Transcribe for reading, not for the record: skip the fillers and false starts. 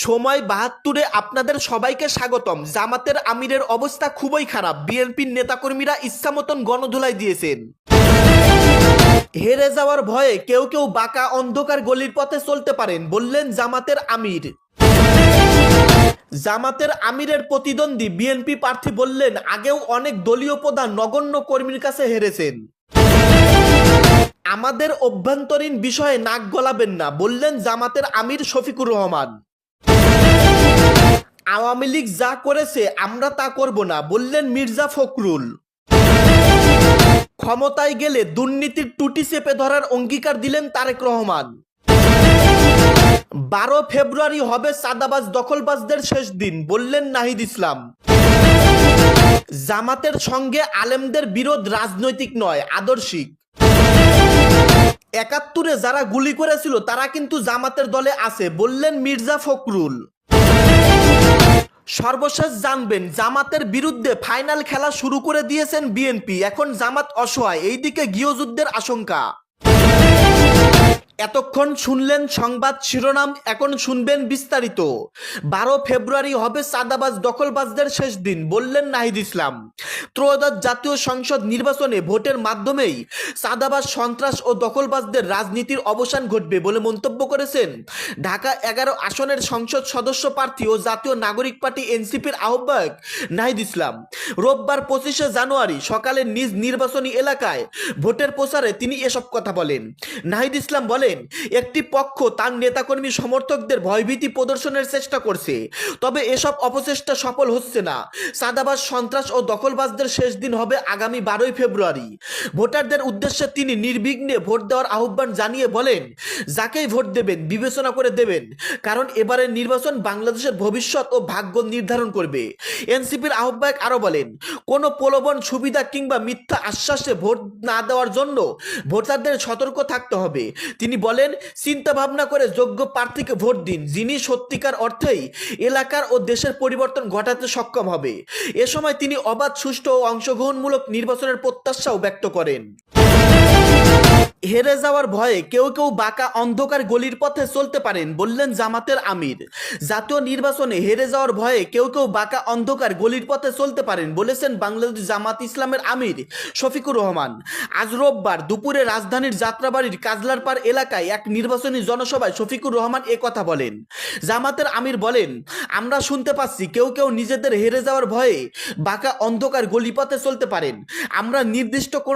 সময় ৭২-এ আপনাদের সবাইকে স্বাগতম। জামাতের আমিরের অবস্থা খুবই খারাপ। বিএনপির নেতাকর্মীরা ইচ্ছামতন গণধোলাই দিয়েছেন। হেরে যাওয়ার ভয়ে কেউ কেউ বাঁকা অন্ধকার গলির পথে চলতে পারেন বললেন জামাতের আমির। জামাতের আমিরের প্রতিদ্বন্দ্বী বিএনপি প্রার্থী বললেন, আগেও অনেক দলীয় প্রধান নগণ্য কর্মীর কাছে হেরেছেন। আমাদের অভ্যন্তরীণ বিষয়ে নাক গলাবেন না বললেন জামাতের আমির শফিকুর রহমান। আওয়ামী লীগ যা করেছে আমরা তা করব না বললেন মির্জা ফখরুল। ক্ষমতায় গেলে দুর্নীতির টুটি চেপে ধরার অঙ্গীকার দিলেন তারেক রহমান। 12 ফেব্রুয়ারি হবে চাঁদাবাজ দখলবাজদের শেষ দিন বললেন নাহিদ ইসলাম। জামাতের সঙ্গে আলেমদের বিরোধ রাজনৈতিক নয়, আদর্শিক। ৭১-এ যারা গুলি করেছিল তারা কিন্তু জামাতের দলে আছে বললেন মির্জা ফখরুল। সর্বশেষ জানবেন, জামাতের বিরুদ্ধে ফাইনাল খেলা শুরু করে দিয়েছেন বিএনপি। এখন জামাত অসহায়, এইদিকে গৃহযুদ্ধের আশঙ্কা। এতক্ষণ শুনলেন সংবাদ শিরোনাম, এখন শুনবেন বিস্তারিত। 12 ফেব্রুয়ারি হবে চাঁদাবাজ দখলবাজদের শেষ দিন বললেন নাহিদ ইসলাম। ত্রয়োদশ জাতীয় সংসদ নির্বাচনে ভোটের মাধ্যমেই চাঁদাবাজ, সন্ত্রাস ও দখলবাজদের রাজনীতির অবসান ঘটবে বলে মন্তব্য করেছেন ঢাকা 11 আসনের সংসদ সদস্য প্রার্থী ও জাতীয় নাগরিক পার্টি এনসিপির আহ্বায়ক নাহিদ ইসলাম। রোববার 25শে জানুয়ারি সকালে নিজ নির্বাচনী এলাকায় ভোটের প্রচারে তিনি এসব কথা বলেন। নাহিদ ইসলাম বলেন, একটি পক্ষ তার নেতাকর্মী সমর্থকদের ভয়ভীতি প্রদর্শনের চেষ্টা করছে, তবে এসব অপচেষ্টা সফল হচ্ছে না। চাঁদাবাজ, সন্ত্রাস ও দখলবাজদের শেষ দিন হবে আগামী 12 ফেব্রুয়ারি। ভোটারদের উদ্দেশ্যে তিনি নির্বিঘ্নে ভোট দেওয়ার আহ্বান জানিয়ে বলেন, যাকেই ভোট দেবেন বিবেচনা করে দেবেন, কারণ এবারের নির্বাচন বাংলাদেশের ভবিষ্যৎ ও ভাগ্য নির্ধারণ করবে। এনসিপির আহ্বায়ক আরো বলেন, কোনো প্রলোভন, সুবিধা কিংবা মিথ্যা আশ্বাসে ভোট না দেওয়ার জন্য ভোটারদের সতর্ক থাকতে হবে। তিনি বলেন, চিন্তা ভাবনা করে যোগ্য প্রার্থীকে ভোট দিন, যিনি সত্যিকার অর্থেই এলাকার ও দেশের পরিবর্তন ঘটাতে সক্ষম হবে। এ সময় তিনি অবাধ, সুষ্ঠু ও অংশগ্রহণমূলক নির্বাচনের প্রত্যাশাও ব্যক্ত করেন। হেরে যাওয়ার ভয়ে কেউ কেউ বাঁকা অন্ধকার গলির পথে চলতে পারেন বললেন জামাতের আমির। জাতীয় নির্বাচনে হেরে যাওয়ার ভয়ে কেউ কেউ বাঁকা অন্ধকার গলির পথে চলতে পারেন বলেছেন বাংলাদেশ জামাত ইসলামের আমির শফিকুর রহমান। আজ রোববার দুপুরে রাজধানীর যাত্রাবাড়ির কাজলারপাড় এলাকায় এক নির্বাচনী জনসভায় শফিকুর রহমান কথা বলেন। জামাতের আমির বলেন, আমরা শুনতে পাচ্ছি কেউ কেউ নিজেদের হেরে যাওয়ার ভয়ে বাঁকা অন্ধকার গলিপথে চলতে পারেন। আমরা নির্দিষ্ট কোনো